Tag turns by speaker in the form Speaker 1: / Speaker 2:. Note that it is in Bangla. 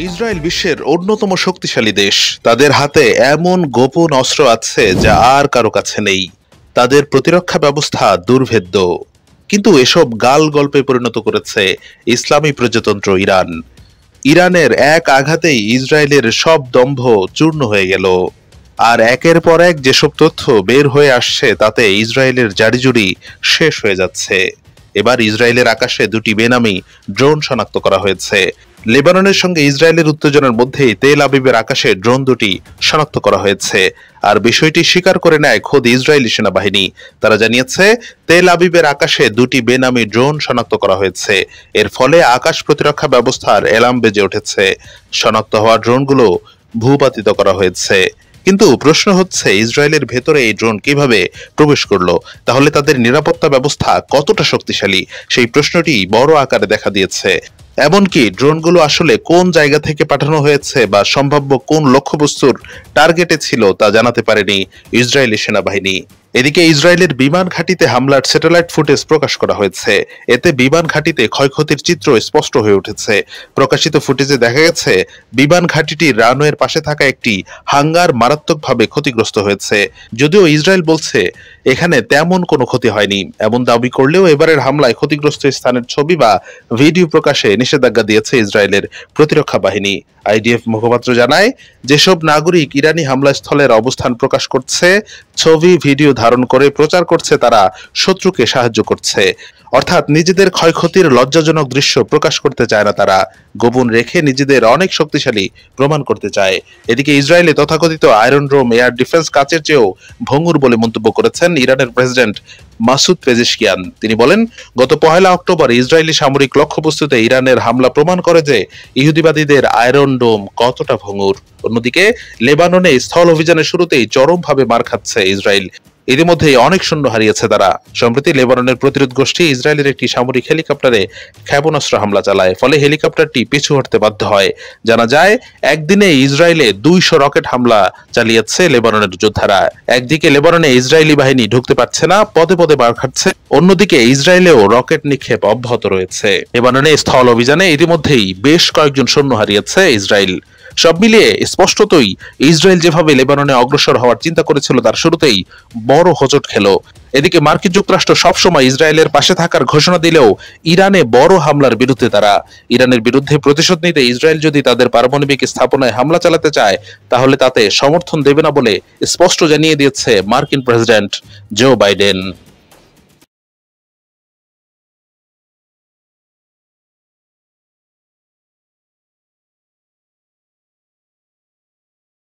Speaker 1: ইসরায়েল বিশ্বের অন্যতম শক্তিশালী দেশ। তাদের হাতে এমন গোপন অস্ত্র আছে যা আর কারো কাছে নেই। তাদের প্রতিরক্ষা ব্যবস্থা দুর্ভেদ্য, কিন্তু এসব গাল গল্পে পরিণত করেছে ইসলামী প্রজাতন্ত্র ইরান। ইরানের এক আঘাতেই ইসরায়েলের সব দম্ভ চূর্ণ হয়ে গেল। আর একের পর এক যেসব তথ্য বের হয়ে আসছে তাতে ইসরায়েলের জারিজুরি শেষ হয়ে যাচ্ছে। এবার ইসরায়েলের আকাশে দুটি বেনামি ড্রোন শনাক্ত করা হয়েছে। লেবাননের সঙ্গে ইসরায়েলের উত্তেজনার মধ্যেই তেল আবিবের আকাশে ড্রোন দুটি শনাক্ত করা হয়েছে। আর বিষয়টি স্বীকার করে নেয় খোদ ইসরায়েলি সেনাবাহিনী। তারা জানিয়েছে তেল আবিবের আকাশে দুটি বেনামি ড্রোন শনাক্ত করা হয়েছে। এর ফলে আকাশ প্রতিরক্ষা ব্যবস্থার অ্যালার্ম বেজে উঠেছে। শনাক্ত হওয়া ড্রোনগুলো ভূপাতিত করা হয়েছে। কিন্তু প্রশ্ন হচ্ছে, ইসরায়েলের ভেতরে এই ড্রোন কিভাবে প্রবেশ করলো? তাহলে তাদের নিরাপত্তা ব্যবস্থা কতটা শক্তিশালী? সেই প্রশ্নটি বড় আকারে দেখা দিয়েছে। এমনকি ড্রোনগুলো আসলে কোন জায়গা থেকে পাঠানো হয়েছে বা সম্ভাব্য কোন লক্ষ্যবস্তুর টার্গেটে ছিল তা জানাতে পারেনি ইসরায়েলি সেনাবাহিনী। এদিকে ইসরায়েলের বিমান ঘাঁটিতে হামলার স্যাটেলাইট ফুটেজ প্রকাশ করা হয়েছে। এতে বিমান ঘাঁটিতে ক্ষয়ক্ষতির চিত্র স্পষ্ট হয়ে উঠেছে। প্রকাশিত ফুটেজে দেখা গেছে বিমান ঘাঁটিটির রানওয়ের পাশে থাকা একটি হাঙ্গার মারাত্মকভাবে ক্ষতিগ্রস্ত হয়েছে। যদিও ইসরায়েল বলছে এখানে তেমন কোনো ক্ষতি হয়নি। এমন দাবি করলেও এবারের হামলায় ক্ষতিগ্রস্ত স্থানের ছবি বা ভিডিও প্রকাশে নিষেধাজ্ঞা দিয়েছে ইসরায়েলের প্রতিরক্ষা বাহিনী। আইডিএফ মুখপাত্র জানায়, যেসব নাগরিক ইরানি হামলাস্থলের অবস্থান প্রকাশ করছে, ছবি ভিডিও ধারণ করে প্রচার করছে, তারা শত্রুকে সাহায্য করছে। অর্থাৎ নিজেদের ক্ষয়ক্ষতির লজ্জাজনক দৃশ্য প্রকাশ করতে চায় না, তারা গোপন রেখে নিজেদের অনেক শক্তিশালী প্রমাণ করতে চায়। এদিকে ইসরায়েলে তথাকথিত আয়রন ডোম এয়ার ডিফেন্স কাচের চেয়েও ভঙ্গুর বলে মন্তব্য করেছেন ইরানের প্রেসিডেন্ট মাসুদ পেজেশকিয়ান। তিনি বলেন, গত 1 অক্টোবর ইসরায়েলি সামরিক লক্ষ্যবস্তুতে ইরানের হামলা প্রমাণ করে যে ইহুদিবাদীদের আয়রন ডোম কতটা ভঙ্গুর। অন্যদিকে লেবাননে স্থল অভিযানের শুরুতেই চরমভাবে মার খাচ্ছে ইসরায়েল। ইতিমধ্যেই অনেক সৈন্য হারিয়েছে তারা। সম্প্রতি লেবাননের প্রতিরোধ গোষ্ঠী ইসরায়েলের একটি সামরিক হেলিকপ্টারে ক্ষেপণাস্ত্র হামলা চালায়, ফলে হেলিকপ্টারটি পিছু হটতে বাধ্য হয়। জানা যায়, একদিনে ইসরায়েলে 200 রকেট হামলা চালিয়েছে লেবাননের যোদ্ধারা। একদিকে লেবাননে ইসরায়েলি বাহিনী ঢুকতে পারছে না, পদে পদে মার খাচ্ছে। অন্যদিকে ইসরায়েলেও রকেট নিক্ষেপ অব্যাহত রয়েছে। লেবাননে স্থল অভিযানে ইতিমধ্যেই বেশ কয়েকজন সৈন্য হারিয়েছে ইসরায়েল। সব মিলিয়ে স্পষ্টতই ইসরায়েল যেভাবে লেবাননে অগ্রসর হওয়ার চিন্তা করেছিল তার শুরুতেই বড় হোঁচট খেল। এদিকে মার্কিন যুক্তরাষ্ট্র সবসময় ইসরায়েলের পাশে থাকার ঘোষণা দিলেও ইরানে বড় হামলার বিরুদ্ধে তারা। ইরানের বিরুদ্ধে প্রতিশোধ নিতে ইসরায়েল যদি তাদের পারমাণবিক স্থাপনায় হামলা চালাতে চায় তাহলে তাতে সমর্থন দেবে না বলে স্পষ্ট জানিয়ে দিয়েছে মার্কিন প্রেসিডেন্ট জো বাইডেন।